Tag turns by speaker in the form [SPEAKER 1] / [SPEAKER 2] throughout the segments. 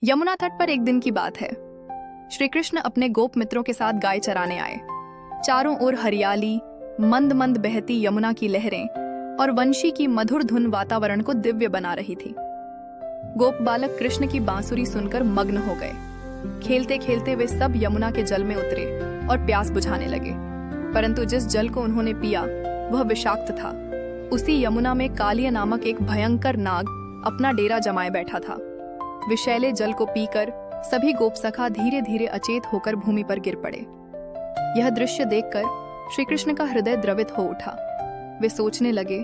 [SPEAKER 1] यमुना तट पर एक दिन की बात है। श्री कृष्ण अपने गोप मित्रों के साथ गाय चराने आए। चारों ओर हरियाली, मंद मंद बहती यमुना की लहरें और वंशी की मधुर धुन वातावरण को दिव्य बना रही थी। गोप बालक कृष्ण की बांसुरी सुनकर मग्न हो गए। खेलते खेलते वे सब यमुना के जल में उतरे और प्यास बुझाने लगे, परंतु जिस जल को उन्होंने पिया वह विषाक्त था। उसी यमुना में कालिया नामक एक भयंकर नाग अपना डेरा जमाए बैठा था। विषैले जल को पीकर सभी गोपसखा धीरे धीरे अचेत होकर भूमि पर गिर पड़े। यह दृश्य देखकर श्री कृष्ण का हृदय द्रवित हो उठा। वे सोचने लगे,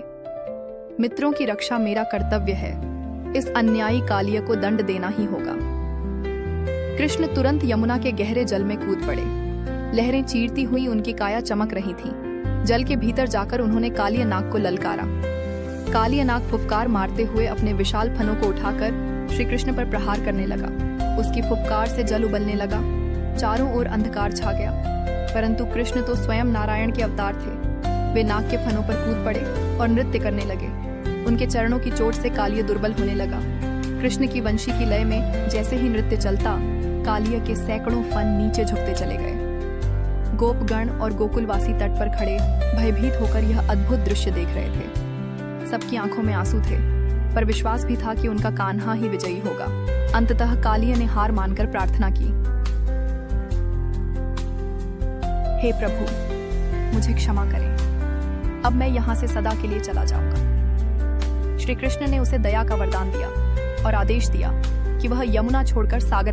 [SPEAKER 1] मित्रों की रक्षा मेरा कर्तव्य है, इस अन्यायी कालिया को दंड देना ही होगा। कृष्ण तुरंत यमुना के गहरे जल में कूद पड़े। लहरें चीरती हुई उनकी काया चमक रही थी। जल के भीतर जाकर उन्होंने कालिया नाग को ललकारा। कालिया नाग फुफकार मारते हुए अपने विशाल फनों को उठाकर श्री कृष्ण पर प्रहार करने लगा। उसकी फुफकार से जल उबलने लगा। चारों ओर अंधकार छा गया, परंतु कृष्ण तो स्वयं नारायण के अवतार थे। वे नाग के फनों पर कूद पड़े और नृत्य करने लगे। उनके चरणों की चोट से कालिया दुर्बल होने लगा। कृष्ण की वंशी की लय में जैसे ही नृत्य चलता, कालिया के सैकड़ों फन नीचे झुकते चले गए। गोपगण और गोकुलवासी तट पर खड़े भयभीत होकर यह अद्भुत दृश्य देख रहे थे। सबकी आंखों में आंसू थे, पर विश्वास भी था कि उनका कान्हा ही विजयी होगा। अंततः कालिया ने हार मानकर प्रार्थना की, हे प्रभु, मुझे क्षमा करें, अब मैं यहाँ से सदा के लिए चला जाऊंगा। श्री कृष्ण ने उसे दया का वरदान दिया और आदेश दिया कि वह यमुना छोड़कर सागर